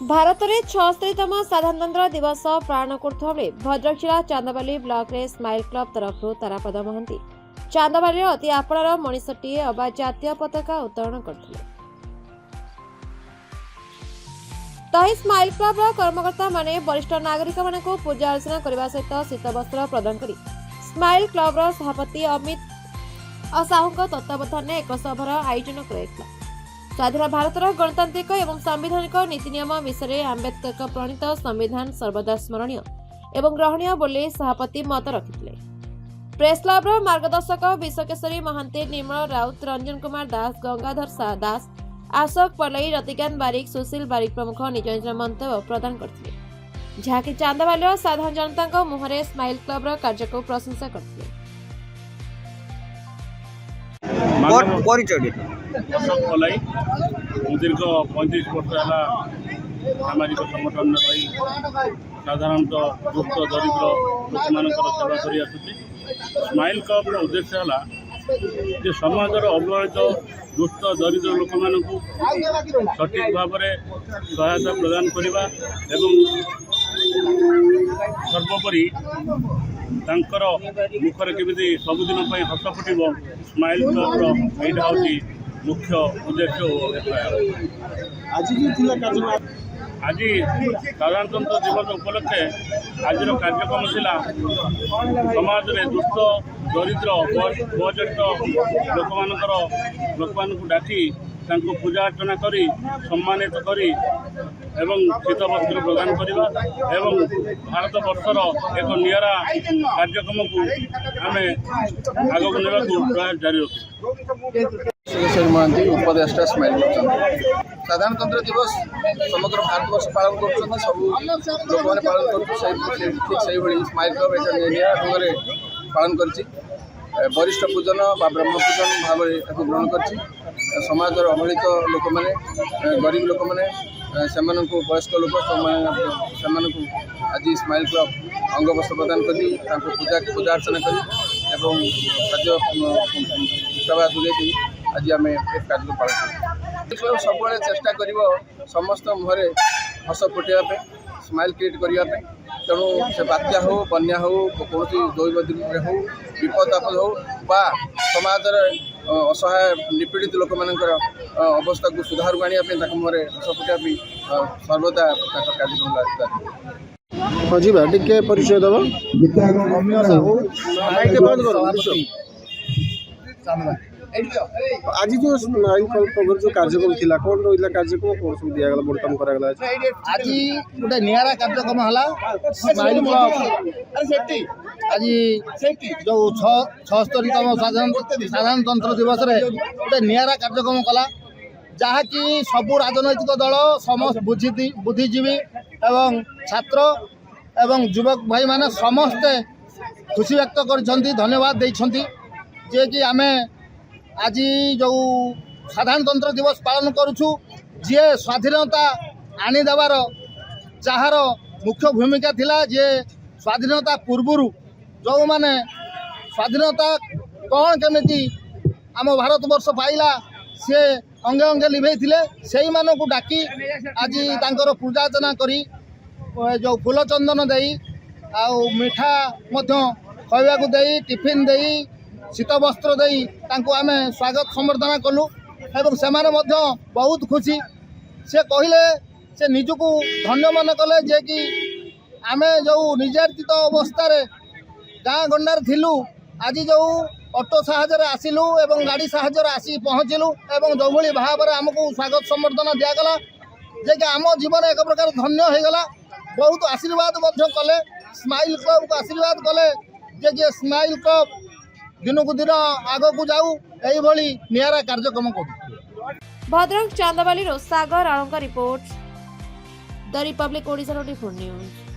भारत में 76तम साधारणतंत्र दिवस पालन करुवा बेले भद्रक जिला चांदाबाली ब्लॉक रे स्माइल क्लब तरफ तारापद महांती चांदाबाली अति आपणार मनीषटीए अबा जातीय पताका उत्तोलन करथिले। तही स्माइल क्लब कर्मकर्ता माने वरिष्ठ नागरिक मानक पूजा अर्चना करने सहित शीत वस्त्र प्रदान कर स्माइल क्लब सभापति अमित साहू तत्वावधान एक सभार आयोजन कर स्वाधीन भारतर गणतांत्रिक एवं सांविधानिक नीति नियम विषय आंबेडकर प्रणीत संविधान सर्वदा स्मरणीय एवं ग्रहणीय बोली सभापति मत रखिते। प्रेस क्लब मार्गदर्शक विश्वकेशरी महांती, निर्मल राउत, रंजन कुमार दास, गंगाधर दास, अशोक पलई, रतिकांत बारिक, सुशील बारिक प्रमुख निज निज मंतव्य प्रदान करथिले, जहाँकि चांदाबाली साधारण जनता मुहरे स्माइल क्लब कार्य को प्रशंसा करथिले। अशोक पलाई दीर्घ 35 वर्ष है सामाजिक संगठन रही साधारणतः दुष्ट दरिद्र लोक मान सेवा कर स्माइल क्लब उद्देश्य है समाजर अवहेलित दुष्ट दरिद्र लोक मान सठिक भाव में सहायता प्रदान करने सर्वोपरि तांकर मुखर केमिति सबुदिन हस फुटब स्माइल क्लब यहाँ हूँ मुख्य उद्देश्य। आज साधारणतंत्र दिवस उपलक्षे आज कार्यक्रम थिला समाज में दुष्ट दरिद्र वयोज्येष्ठ लोक मान डाकी पूजा अर्चना करी सम्मानित करी एवं शीत वस्त्र प्रदान करवा एवं भारत वर्षर एक निरा कार्यक्रम को आम आगक ने प्रयास जारी रखी। महांती उपदेष्टा स्माइल क्लब साधारणतंत्र दिवस समग्र भारत वर्ष पालन कर सब लोक मैंने पालन कर स्माइल क्लब एक निरा ढंग से पालन कर वरिष्ठ पूजन बा ब्रह्म पूजन भाव ग्रहण कर समाजर अवहेलित लोक मैंने गरीब लोक मैंने वयस्क लोक से आज स्माइल क्लब अंग वस्त्र प्रदान कर पूजा अर्चना कर खाद्य सेवा दूरे आज आम कार्य पालन कर सब चेष्टा कर समस्त मुहरे हस फुटापे स्माइल क्रिएट करने तेणु से बात्या हो बन्या हो कौन दैव हो विपद आपद हो बा समाज असहाय निपीड़ित लोक मान अवस्था को सुधार आने मुहरे हस फुटापी सर्वदा कार्यक्रम हाँ जी भाई टे परिचय दब आज जो स्माइल क्लब जो कार्यक्रम थिला कौन रहा कार्यक्रम कौन सब दिगला बंटन करागला आज गोटे निरा कार्यक्रम है स्माइल क्लब आज जो 76तम साधारणतंत्र दिवस रे गोटे निरा कार्यक्रम कला जहाँकि सबू राजनैतिक दल समस्त बुद्धिजीवी एवं छात्र एवं युवक भाई माने समस्ते खुशी व्यक्त कर धन्यवाद देइछंती जे कि आमे आज जो साधारणतंत्र दिवस पालन करुछु जे स्वाधीनता आनीदेवार जार मुख्य भूमिका थिला जे स्वाधीनता पूर्व जो माने स्वाधीनता कौन केमिति आम भारत वर्ष पाइला से अंगे अंगे लिभे से मानू डाकी आज तांकर पूजा अर्चना करी जो फूल चंदन दे मिठा खावा दे टिफिन दे शीत वस्त्र दे आम स्वागत संबर्धना कलु एवं से बहुत खुशी से कहले से निजक धन्य मन कले जे कि आम जो निर्यातित अवस्था गाँ गंडार थिलु आज जो ऑटो साहाय्य आसिलु एवं गाड़ी साहाय्य आसी पहुँचलु एवं जो भाई भाव में आमको स्वागत संबर्धना दिगला जे कि आम जीवन एक प्रकार धन्य हो गला। बहुत आशीर्वाद कले स्माइल क्लब को आशीर्वाद कले जे कि स्माइल क्लब दिन को दिन आग को जाऊ यही निरा कार्यक्रम कर। Bhadrak Chandabali Sagar Alanka report the Republic Odisha 24 news.